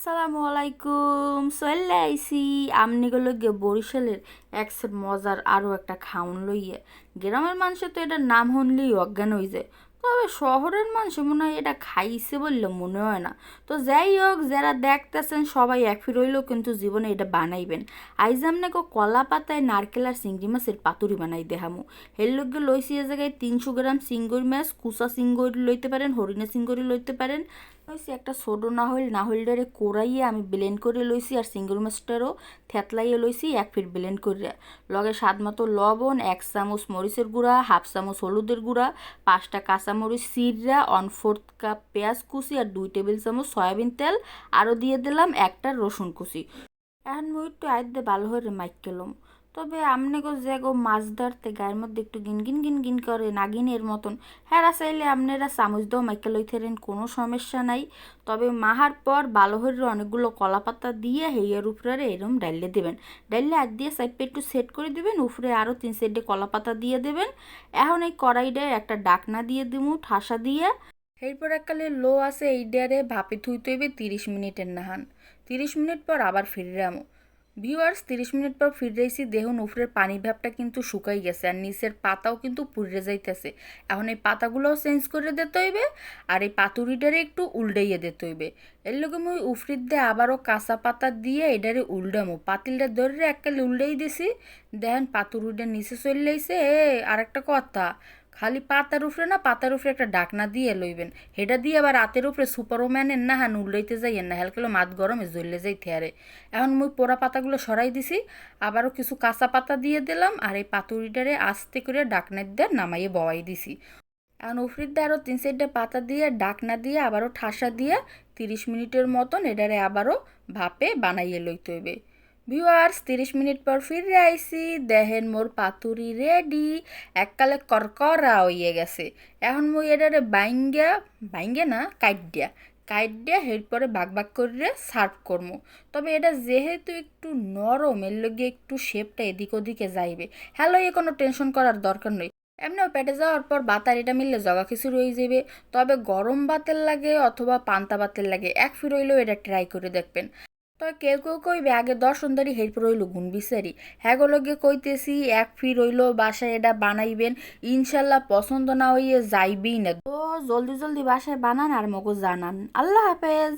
আসসালামু আলাইকুম, চলে আইসি আমনিগুলো গিয়ে বরিশালের একসের মজার আরও একটা খাউন লইয়ে। গ্রামের মানুষের তো এটার নাম শুনলেই অজ্ঞান হয়ে যায়, তবে শহরের মানুষ মনে হয় এটা খাইছে বললে মনে হয় না। তো যাই হোক, যারা দেখতেছেন সবাই এক ফির হইলেও কিন্তু জীবনে এটা বানাইবেন। আইজ আমনে কলা পাতায় নারকেল আর চিংড়ি মাছের পাতুরি বানাই দেখামু। এর লগে লইছি এ জায়গায় 300 গ্রাম চিংড়ি মাছ, কুচা চিংড়ি লইতে পারেন, হরিণা চিংড়ি লইতে পারেন। লইছি একটা ছোটো নাহলডারে কোরাইয়ে আমি ব্লেন্ড করে লইছি, আর চিংড়ি মাছটারও থেতলাইয়ে লইছি এক ফির ব্লেন্ড করে। লগে স্বাদ মতো লবণ, 1 চামচ মরিচের গুঁড়া, 1/2 চামচ হলুদের গুঁড়া, 5টা কাঁচামরিচ চিররা, 1/4 কাপ পেঁয়াজ কুচি আর 2 টেবিল চামচ সয়াবিন তেল, আরও দিয়ে দিলাম একটা রসুন কুচি। এখন মুই একটু আইতে ভালো করে মাইকেলম। তবে আমনে যে মাছ ধরতে গায়ের মধ্যে একটু গিনগিন গিনগিন করে নাগিনের মতন, হ্যাঁ চাইলে আপনারা চামচ দাও মাইকে লইতেরেন, কোনো সমস্যা নাই। তবে মাহার পর ভালো করে অনেকগুলো কলা পাতা দিয়ে হেয়ার উপরে এরম ডাইলে দেবেন। ডাইলে আর দিয়ে সাইডে একটু সেট করে দিবেন, উপরে আরও 3 সাইডে কলা পাতা দিয়ে দেবেন। এখন এই কড়াইটায় একটা ডাকনা দিয়ে দিমু ঠাসা দিয়ে। এরপর এককালে লো আছে এইডারে ভাপে থুইতে হইবে 30 মিনিটের নাহান। 30 মিনিট পর আবার ফিররামো। ভিউয়ার্স, 30 মিনিট পর ফিরাইছি, দেখুন উপরের পানি ভাবটা কিন্তু শুকাই গেছে আর নিচের পাতাও কিন্তু পুড়ে যাইতেছে। এখন এই পাতাগুলোও চেঞ্জ করে দিতে হইবে, আর এই পাতুরিটারে একটু উল্টাইয়ে দিতে হইবে। এর লগে মুই উফরির দিয়ে আবারও কাঁচা পাতা দিয়ে এটারে উল্টামো, পাতিলটা ধরে এককালে উল্টাই দিছি। দেখেন পাতুরিটা নিচে চলে আইছে। আর একটা কথা, খালি পাতার উপরে না, পাতার উপরে একটা ডাকনা দিয়ে লইবেন। হেটা দিয়ে আবার রাতের উপরে সুপারম্যানের না হান উল্টাইতে যাইয়েন না, হেলকেলো মাত গরমে জ্বললে যাইতে আরে। এখন মুই পোড়া পাতাগুলো সরাই দিছি, আবারও কিছু কাঁচা পাতা দিয়ে দিলাম, আর এই পাতুরিটারে আস্তে করে ডাকনার দিয়ে নামাইয়ে বওয়াই দিছি। এখন উফরির দিয়ে আরও 3-4টা পাতা দিয়ে ডাকনা দিয়ে আবারও ঠাসা দিয়ে 30 মিনিটের মতন এটারে আবারও ভাপে বানাইয়ে লইতে হইবে। ভিউয়ার্স, 30 মিনিট পর ফিরে আইছি, দেখেন মোর পাতুরি রেডি, এককালে করকরা হইয়ে গেছে। এখন মুই এটারে বাইঙ্গা বাইঙ্গে না কাইট দিয়া এরপরে ভাগ ভাগ করে সার্ভ করবো। তবে এটা যেহেতু একটু নরম, এর লগে একটু শেপটা এদিক ওদিকে যাইবে, হ্যালো এ কোনো টেনশন করার দরকার নেই। এমনিও পেটে যাওয়ার পর বাতার এটা মিললে জগা খিচুড়ি হয়ে যাবে। তবে গরম ভাতের লাগে অথবা পান্তা ভাতের লাগে এক ফির হইলেও এটা ট্রাই করে দেখবেন। তবে কেউ কেউ কইবে আগে দর্শনদারি হেরপর হইলো গুণ বিচারি, হ্যাঁ লগে কইতেছি এক ফির হইলো বাসায় এটা বানাইবেন, ইনশাল্লাহ পছন্দ না হইয়ে যাইবেই না। তো জলদি জলদি বাসায় বানান আর মগো জানান। আল্লাহ হাফেজ।